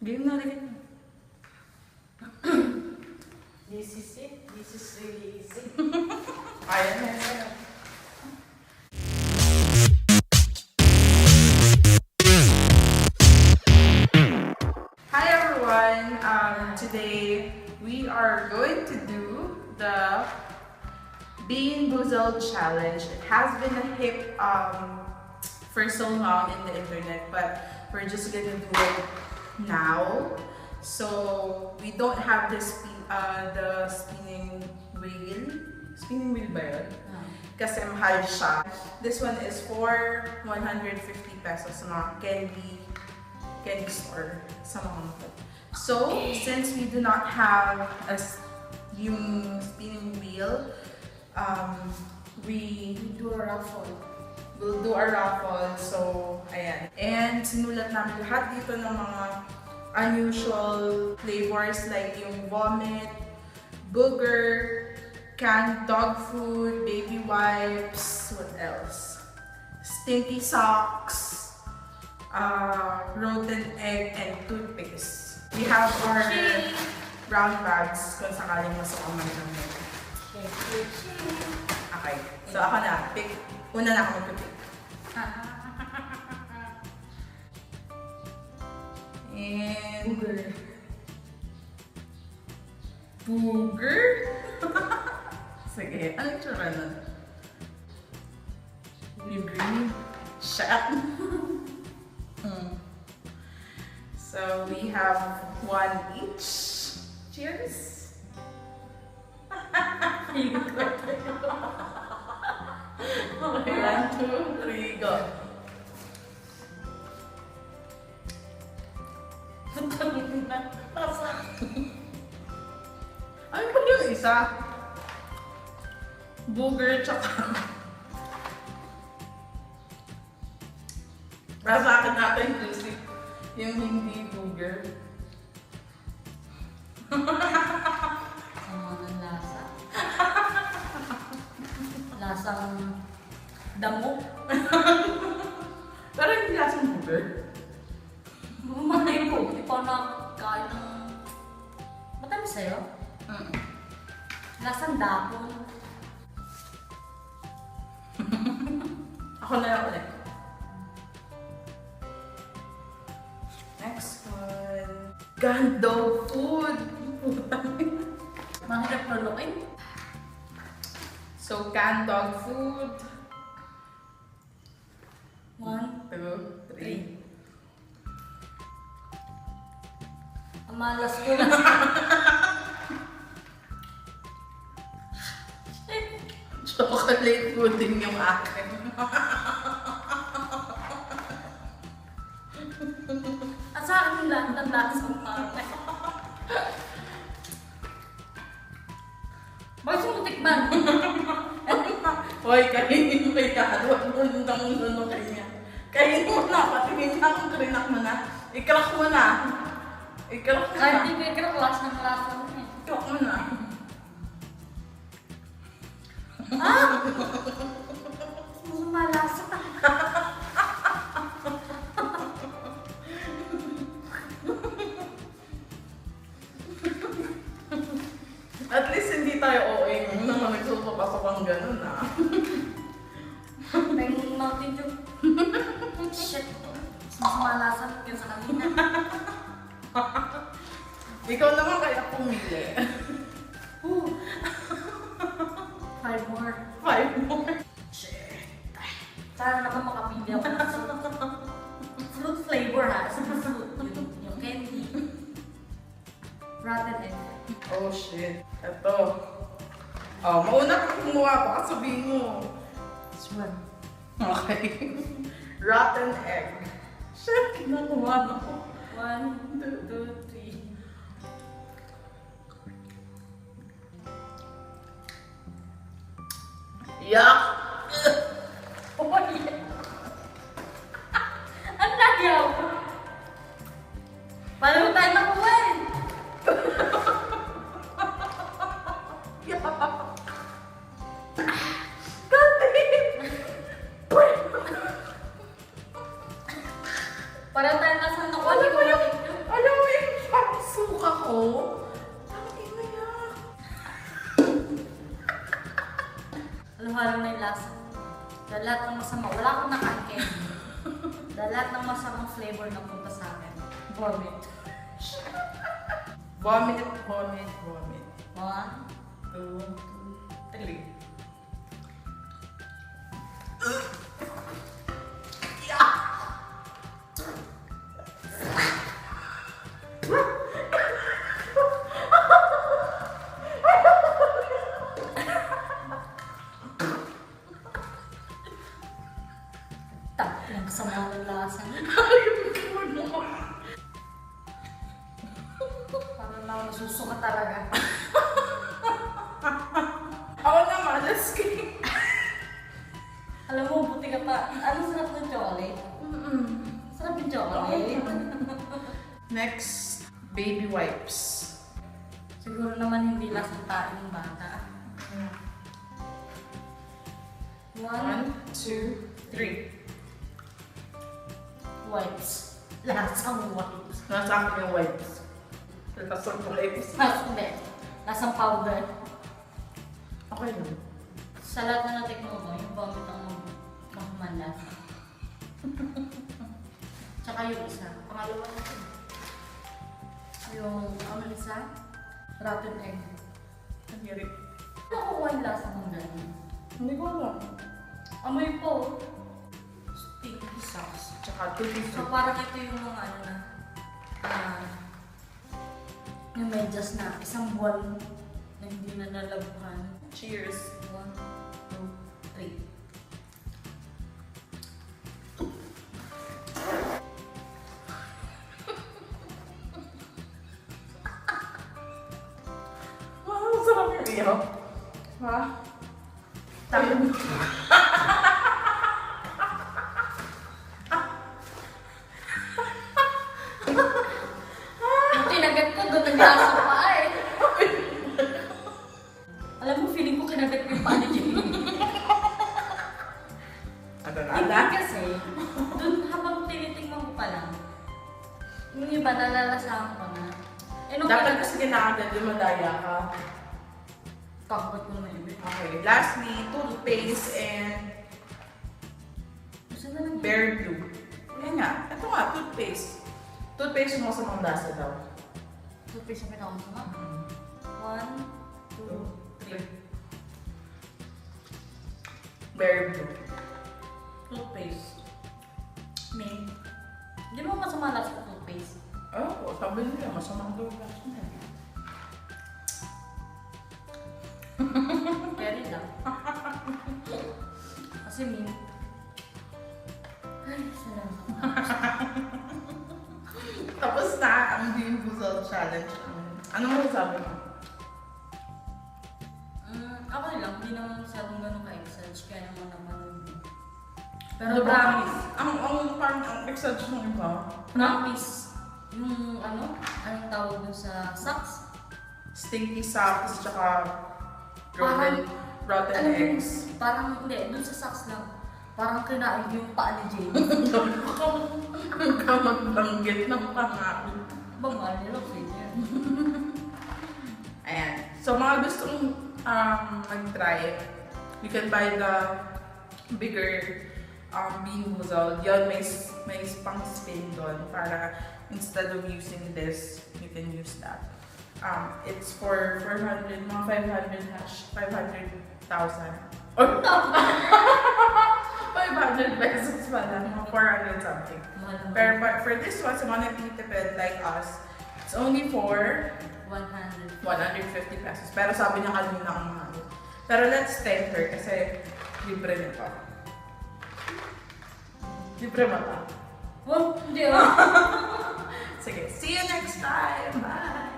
Game na rin. This is it. This is really easy. Ayan na yun. Hi everyone! Today we are going to do the Bean Boozled Challenge. It has been a hit for so long in the internet, but we're just gonna do it now. So we don't have the spinning wheel. Spinning wheel ba yun? Kasi mahal siya. This one is for 150 pesos sa mga candy store sa mga mall. So, since we do not have yung spinning wheel, we Do a raffle. will do a raffle. So, ayan. And sinulat namin lahat dito ng mga unusual flavors like yung vomit, booger, canned dog food, baby wipes, what else? Stinky socks, rotten egg, and toothpaste. We have our brown bags kung sakaling masukaman namin. Okay. So ako na, pick. Una na ako mag-pick. And Booger? Sige, ano yung tsura nun? Green. Shut. So we have one each. Cheers. 1, 2, 3, go. Ano pa yung isa? Booger tsaka. Para sa akin natin inclusive. Yung hindi booger. Ano ng lasa? Lasang damo. Pero hindi lasang booger. Mamay ko. Hindi pa nakakain ng... Matamis sa'yo? Lasang dapon. Ako na lang ulit. Next one. Canned dog food. Mahirap luluin. So, canned dog food. 1, 2, 3. Ang malas ko na. Chocolate pudding yung akin. At sa akin lang, ang lasang parte. Bakit mo tikman? Hoy, kainin mo yan. Huwag mo nang kanya. Kainin mo na. Patingin na kung karinak mo na. I-crack mo na. I-crack mo Kahit na. hindi ko ikinukulas ng lasa mo eh. I-crack mo na. Ah! Mas malasa. At least hindi tayo OA yung naman nagsusupasok ang ganun ah. May Mountain Dew. Shit. Mas malasa yun sa kanina. Ikaw naman kaya pumili. 5 more. 5 more. Shit. Sana naman makapili ako ng fruit flavor ha. Fruit. Yung candy. Rotten egg. Oh shit. Ito. Oh, mauna ka kumuha. Baka sabihin mo. This one. Okay. Rotten egg. Shit, kinakuha na ko. 1, 2, 3. Yuck! Oh, yeah. Ang nagyaw. Paano tayo nakuhin? Yuck! Parang tayo nasa nakuha. Alam mo suka ko. Tangin na yan. Halo-halo na yung lasa. Dahil lahat ng masama, wala akong nakain. Dahil lahat ng masamang flavor na punta sa akin. Vomit. Vomit, vomit, vomit. 1, 2, 3. Yung kasama ng lasa. Parang nasusuka talaga. Ako naman, let's skip. Alam mo, buti ka pa. Ano sarap ng chocolate? Sarap yung chocolate. Next, baby wipes. Siguro naman hindi lasang tayo ng bata. 1, 1, 2, 3. wipes. Lasang wipes. Nasa akin yung wipes. Lasang wipes. Lasang powder. Okay lang. Sa lahat na natikmo mo, yung vomit ang makamanlas. Tsaka yung isa. Pangalawa na ito. Yung, ano isa? Rotten egg. Ang hirap. Nakukuha yung lasa ng ganyan. Hindi ko alam. Amoy po. Stinky sauce. Tsaka tutti So frutti. parang ito yung mga ano na, yung medyas na isang buwan na hindi na nalabuhan. Cheers. 1, 2, 3. Wow, sarap yung iyo. Ha? Tangin. Yung kinagat ko, doon naglasa pa eh. Alam mo, feeling ko kinagat ko yung paano yun. Ano na? Hindi kasi, doon habang tinitingnan ko pa lang, yung iba nalalasahan ko na. Eh, nung Dapat kasi kinakagat yung madaya ka. kakabot ko naman yung iba. Okay, lastly, toothpaste and Gusto na lang yun. Bear Blue. Yan nga. Ito nga, toothpaste. Toothpaste yung masamang lasa daw. Toothpaste yung pinakamasama. 1, 2, 3. Bear Blue. Toothpaste. May. Hindi mo masama lasa sa toothpaste. Oh, sabi nila, masamang daw lasa niya. Carry lang. Kasi min. Ay, salamat. Tapos na ang Bean Boozled Challenge. Ano mo sabi mo? Ako lang, hindi naman masyadong ganun ka-exage, kaya naman. Pero Diba? promise. Parang ang exage ng iba. Promise. Yung anong tawag dun sa socks? Stinky socks, tsaka Parang- rotten Alam mo, eggs. parang, hindi, dun sa socks lang. Parang kinain yung paa ni Jane. Ang ka magbanggit ng pangako. Bangal nila, figure. Ayan. So, mga gustong mag-try, you can buy the bigger Bean Boozled. Yun, may pang spin doon para instead of using this, you can use that. It's for 400, mga 500,000. Or 500 pesos pala, mga 400 something. Mahal naman. Pero but for this one, sa mga nagtitipid like us, it's only for 100. 150 pesos. Pero sabi niya kanina ang mahal. Pero let's thank her kasi libre nito. Libre ba ta? Oh, hindi Sige, see you next time! Bye!